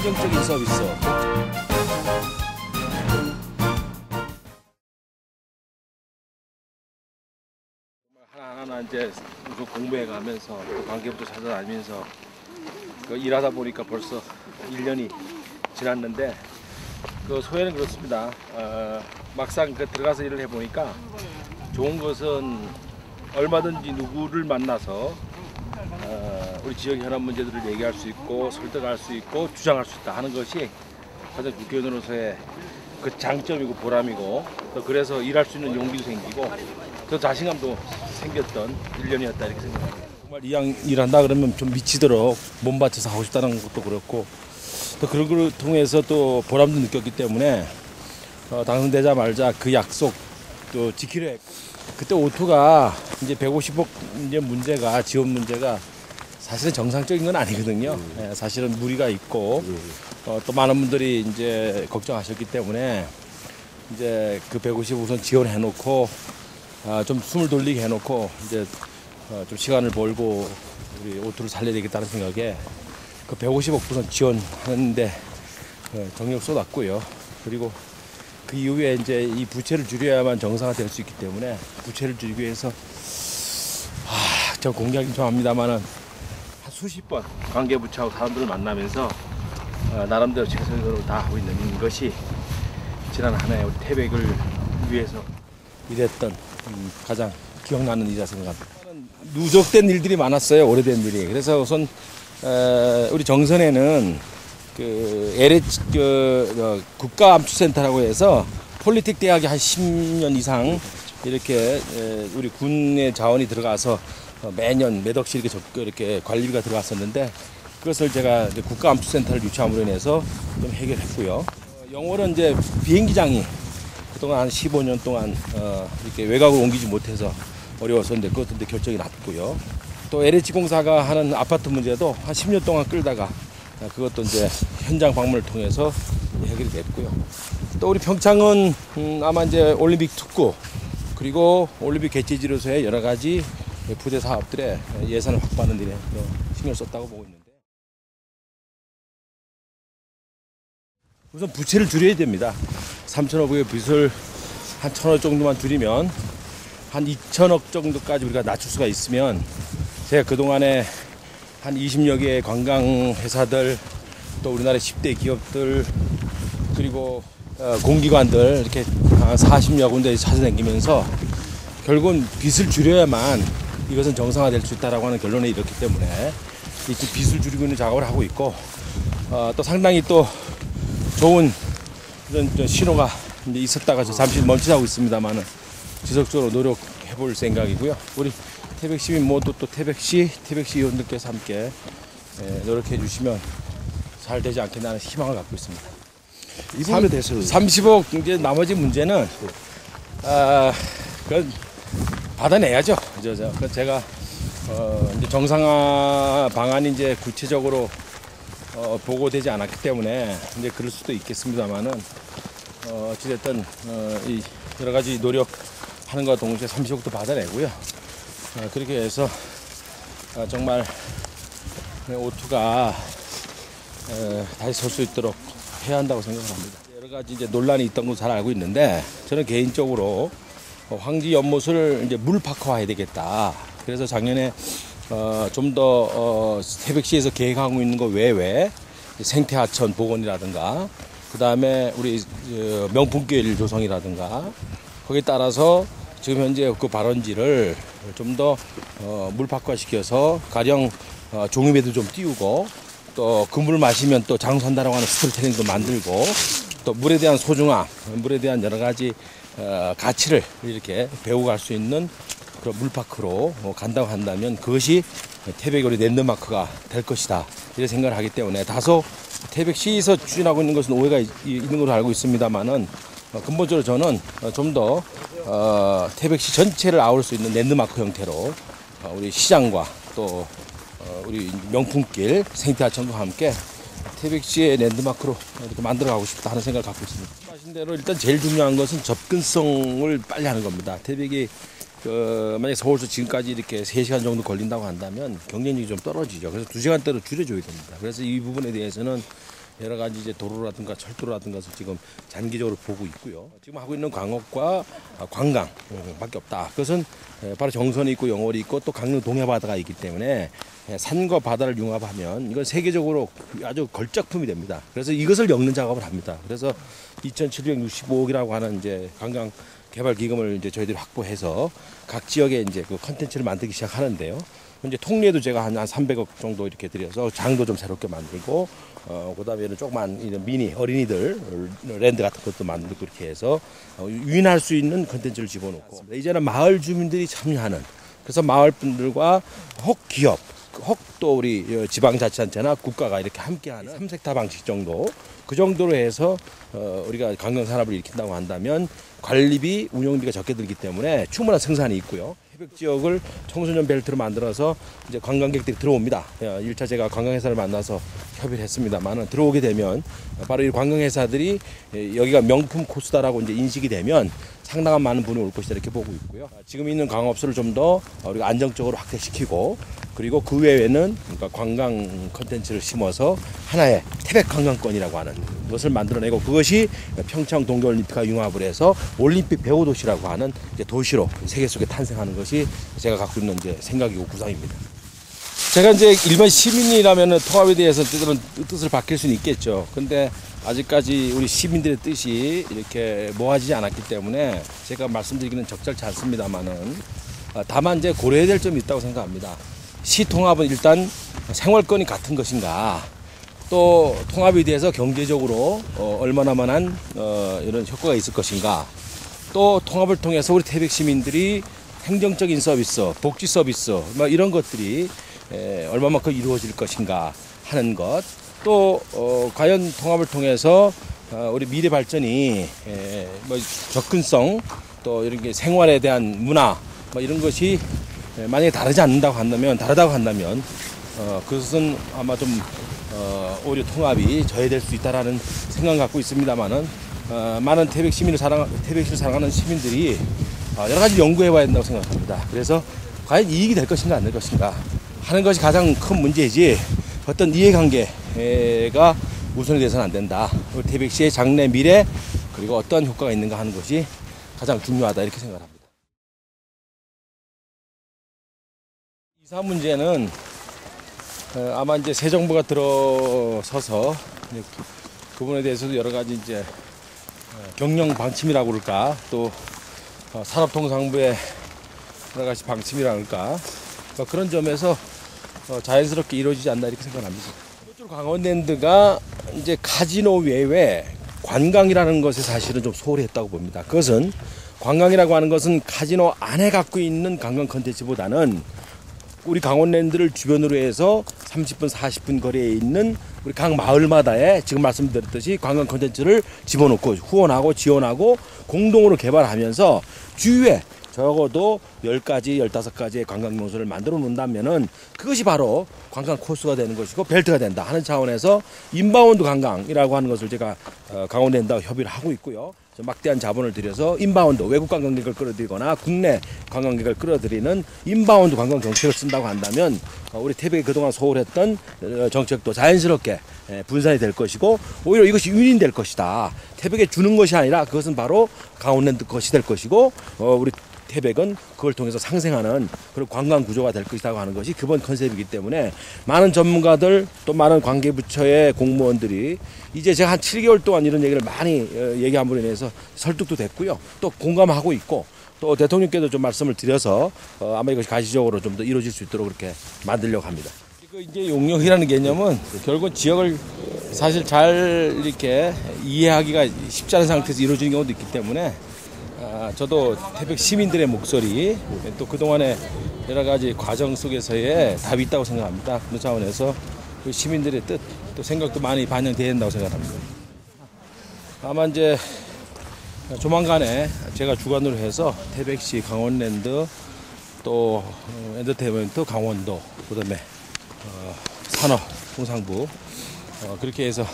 행정적인 서비스. 하나하나 이제 공부해 가면서 또 관계부터 찾아다니면서 일하다 보니까 벌써 1년이 지났는데 소회는 그렇습니다. 막상 들어가서 일을 해보니까 좋은 것은 얼마든지 누구를 만나서 우리 지역 현안 문제들을 얘기할 수 있고 설득할 수 있고 주장할 수 있다 하는 것이 가장 국회의원으로서의 그 장점이고 보람이고 또 그래서 일할 수 있는 용기도 생기고 또 자신감도 생겼던 1년이었다 이렇게 생각합니다. 정말 이왕 일한다 그러면 좀 미치도록 몸 바쳐서 하고 싶다는 것도 그렇고 또 그런 걸 통해서 또 보람도 느꼈기 때문에 당선되자 말자 그 약속 또 지키려 했고 그때 오토가 이제 150억 이제 문제가 지원 문제가 사실은 정상적인 건 아니거든요. 사실은 무리가 있고 또 많은 분들이 이제 걱정하셨기 때문에 이제 그 150 우선 지원해 놓고 좀 숨을 돌리게 해 놓고 이제 좀 시간을 벌고 우리 오토를 살려야 되겠다는 생각에 그 150억 우선 지원하는데 정력 쏟았고요. 그리고 그 이후에 이제 이 부채를 줄여야만 정상화될 수 있기 때문에 부채를 줄이기 위해서 저 공략이 좀 합니다만은 한 수십 번 관계부처하고 사람들을 만나면서 나름대로 최선을 다하고 있는 것이 지난 한 해 우리 태백을 위해서 일했던 가장 기억나는 일이라 생각합니다. 누적된 일들이 많았어요. 오래된 일이. 그래서 우선 우리 정선에는 그 LH 국가암투센터라고 해서 폴리텍 대학이 한 10년 이상 이렇게 우리 군의 자원이 들어가서 매년 몇 억씩 이렇게 관리비가 들어갔었는데 그것을 제가 이제 국가암투센터를 유치함으로 인해서 좀 해결했고요. 영월은 이제 비행기장이 그동안 한 15년 동안 이렇게 외곽으로 옮기지 못해서 어려웠었는데 그것도 이제 결정이 났고요. 또 LH공사가 하는 아파트 문제도 한 10년 동안 끌다가 그것도 이제 현장 방문을 통해서 해결이 됐고요. 또 우리 평창은 아마 이제 올림픽 특구 그리고 올림픽 개최지로서의 여러 가지 부대 사업들에 예산을 확보하는 일에 신경을 썼다고 보고 있는데 우선 부채를 줄여야 됩니다. 3천억의 빚을 한 1,000억 정도만 줄이면 한 2천억 정도까지 우리가 낮출 수가 있으면 제가 그동안에 한 20여 개의 관광회사들 또 우리나라의 10대 기업들 그리고 공기관들 이렇게 40여 군데 찾아다니면서 결국은 빚을 줄여야만 이것은 정상화될 수 있다라고 하는 결론에 이렇기 때문에 이 빚을 줄이고 있는 작업을 하고 있고 또 상당히 또 좋은 이런 신호가 이제 있었다가 잠시 멈칫하고 있습니다만은 지속적으로 노력해 볼 생각이고요. 우리 태백 시민 모두 또 태백시 의원들께서 함께 노력해 주시면 잘 되지 않겠나 하는 희망을 갖고 있습니다. 이 부분에 대해서는 30억 이제 나머지 문제는 그건 받아내야죠. 그래서 제가 이제 정상화 방안이 이제 구체적으로 보고되지 않았기 때문에 이제 그럴 수도 있겠습니다만은 어찌됐든 이 여러 가지 노력하는 것과 동시에 30억도 받아내고요. 그렇게 해서 정말 오투가 다시 설 수 있도록 해야 한다고 생각합니다. 여러 가지 이제 논란이 있던 거 잘 알고 있는데 저는 개인적으로 황지 연못을 이제 물파크화해야 되겠다. 그래서 작년에 좀 더 태백시에서 계획하고 있는 거 외에 생태하천 복원이라든가 그 다음에 우리 명품길 조성이라든가 거기에 따라서 지금 현재 그 발원지를 좀 더 물파크화 시켜서 가령 종이배도 좀 띄우고 또 그 물을 마시면 또 장수한다라고 하는 스토리텔링도 만들고 또 물에 대한 소중함, 물에 대한 여러 가지 가치를 이렇게 배워갈 수 있는 그런 물파크로 간다고 한다면 그것이 태백의 우리 랜드마크가 될 것이다 이렇게 생각을 하기 때문에 다소 태백시에서 추진하고 있는 것은 오해가 있는 걸로 알고 있습니다만은 근본적으로 저는 좀 더 태백시 전체를 아울 수 있는 랜드마크 형태로 우리 시장과 또 우리 명품길 생태하천과 함께 태백시의 랜드마크로 이렇게 만들어가고 싶다 하는 생각을 갖고 있습니다. 말씀하신 대로 일단 제일 중요한 것은 접근성을 빨리 하는 겁니다. 태백이 만약에 서울에서 지금까지 이렇게 3시간 정도 걸린다고 한다면 경쟁력이 좀 떨어지죠. 그래서 2시간대로 줄여줘야 됩니다. 그래서 이 부분에 대해서는 여러 가지 이제 도로라든가 철도라든가 것을 지금 장기적으로 보고 있고요. 지금 하고 있는 광업과 관광밖에 없다. 그것은 바로 정선이 있고 영월이 있고 또 강릉 동해바다가 있기 때문에 산과 바다를 융합하면 이건 세계적으로 아주 걸작품이 됩니다. 그래서 이것을 엮는 작업을 합니다. 그래서 2,765억이라고 하는 이제 관광 개발 기금을 이제 저희들이 확보해서 각 지역에 이제 그 컨텐츠를 만들기 시작하는데요. 이제 통리에도 제가 한 300억 정도 이렇게 들여서 장도 좀 새롭게 만들고, 그다음에는 조그만 이런 미니 어린이들 랜드 같은 것도 만들고 이렇게 해서 유인할 수 있는 컨텐츠를 집어넣고, 이제는 마을 주민들이 참여하는, 그래서 마을 분들과 혹 기업, 혹 또 우리 지방자치단체나 국가가 이렇게 함께하는 삼색타 방식 정도, 그 정도로 해서 우리가 관광 산업을 일으킨다고 한다면 관리비, 운영비가 적게 들기 때문에 충분한 생산이 있고요. 해벽 지역을 청소년 벨트로 만들어서 이제 관광객들이 들어옵니다. 1차 제가 관광회사를 만나서 협의를 했습니다만은 들어오게 되면 바로 이 관광회사들이 여기가 명품 코스다라고 이제 인식이 되면 상당한 많은 분이 올 것이다 이렇게 보고 있고요. 지금 있는 광업소를 좀 더 우리가 안정적으로 확대시키고, 그리고 그 외에는 그러니까 관광 컨텐츠를 심어서 하나의 태백 관광권이라고 하는 것을 만들어내고, 그것이 평창 동계올림픽과 융합을 해서 올림픽 배후 도시라고 하는 이제 도시로 세계 속에 탄생하는 것이 제가 갖고 있는 이제 생각이고 구상입니다. 제가 이제 일반 시민이라면 통합에 대해서 뜻을 밝힐 수는 있겠죠. 근데 아직까지 우리 시민들의 뜻이 이렇게 모아지지 않았기 때문에 제가 말씀드리기는 적절치 않습니다만은, 다만 이제 고려해야 될 점이 있다고 생각합니다. 시 통합은 일단 생활권이 같은 것인가, 또 통합에 대해서 경제적으로 얼마나만한 이런 효과가 있을 것인가, 또 통합을 통해서 우리 태백 시민들이 행정적인 서비스, 복지 서비스 뭐 이런 것들이 얼마만큼 이루어질 것인가 하는 것, 또 과연 통합을 통해서 우리 미래 발전이 뭐 접근성, 또 이런 게 생활에 대한 문화 뭐 이런 것이 만약에 다르다고 한다면 그것은 아마 좀 오히려 통합이 저해될 수 있다라는 생각 갖고 있습니다만은, 많은 태백시를 사랑하는 시민들이 여러 가지 연구해봐야 된다고 생각합니다. 그래서 과연 이익이 될 것인가 안 될 것인가 하는 것이 가장 큰 문제이지, 어떤 이해관계가 우선이 돼서는 안 된다. 우리 태백시의 장래 미래, 그리고 어떤 효과가 있는가 하는 것이 가장 중요하다 이렇게 생각합니다. 이사 문제는 아마 이제 새 정부가 들어서서 그 부분에 대해서도 여러 가지 이제 경영 방침이라고 그럴까, 또 산업통상부의 여러 가지 방침이라고 그럴까, 그런 점에서 자연스럽게 이루어지지 않나 이렇게 생각합니다. 강원랜드가 이제 카지노 외에 관광이라는 것에 사실은 좀 소홀히 했다고 봅니다. 그것은 관광이라고 하는 것은 카지노 안에 갖고 있는 관광 컨텐츠보다는 우리 강원랜드를 주변으로 해서 30분, 40분 거리에 있는 우리 각 마을마다에 지금 말씀드렸듯이 관광 콘텐츠를 집어넣고 후원하고 지원하고 공동으로 개발하면서 주위에 적어도 10가지, 15가지의 관광 명소를 만들어 놓는다면은 그것이 바로 관광 코스가 되는 것이고 벨트가 된다 하는 차원에서 인바운드 관광이라고 하는 것을 제가 강원랜드와 협의를 하고 있고요. 막대한 자본을 들여서 인바운드, 외국 관광객을 끌어들이거나 국내 관광객을 끌어들이는 인바운드 관광 정책을 쓴다고 한다면 우리 태백이 그동안 소홀했던 정책도 자연스럽게 분산이 될 것이고 오히려 이것이 윈윈될 것이다. 태백에 주는 것이 아니라 그것은 바로 강원랜드 것이 될 것이고 우리 태백은 그걸 통해서 상생하는 그런 관광 구조가 될 것이라고 하는 것이 기본 컨셉이기 때문에 많은 전문가들 또 많은 관계부처의 공무원들이 이제 제가 한 7개월 동안 이런 얘기를 많이 얘기함으로 인해서 설득도 됐고요. 또 공감하고 있고 또 대통령께도 좀 말씀을 드려서 아마 이것이 가시적으로 좀 더 이루어질 수 있도록 그렇게 만들려고 합니다. 이제 용역이라는 개념은 결국 지역을 사실 잘 이렇게 이해하기가 쉽지 않은 상태에서 이루어지는 경우도 있기 때문에 저도 태백 시민들의 목소리 또 그동안의 여러 가지 과정 속에서의 답이 있다고 생각합니다. 그런 차원에서 그 시민들의 뜻, 또 생각도 많이 반영돼야 된다고 생각합니다. 아마 이제 조만간에 제가 주관으로 해서 태백시 강원랜드 또 엔터테인먼트 강원도 그다음에 산업통상부 그렇게 해서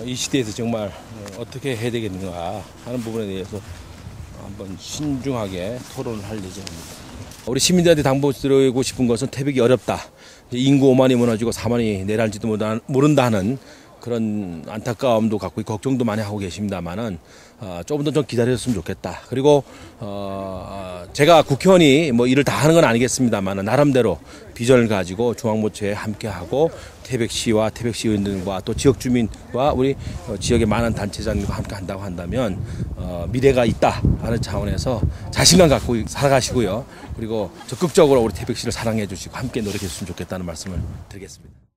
이 시대에서 정말 어떻게 해야 되겠는가 하는 부분에 대해서 한번 신중하게 토론을 할 예정입니다. 우리 시민들한테 당부드리고 싶은 것은 태백이 어렵다. 인구 5만이 무너지고 4만이 내려갈지도 모른다는 그런 안타까움도 갖고 걱정도 많이 하고 계십니다만은 조금 더 좀 기다렸으면 좋겠다. 그리고 제가 국회의원이 뭐 일을 다 하는 건 아니겠습니다만은 나름대로 비전을 가지고 중앙모처에 함께하고 태백시와 태백시 의원들과 또 지역 주민과 우리 지역의 많은 단체장들과 함께 한다고 한다면 미래가 있다 하는 차원에서 자신감 갖고 살아가시고요. 그리고 적극적으로 우리 태백시를 사랑해 주시고 함께 노력해 주시면 좋겠다는 말씀을 드리겠습니다.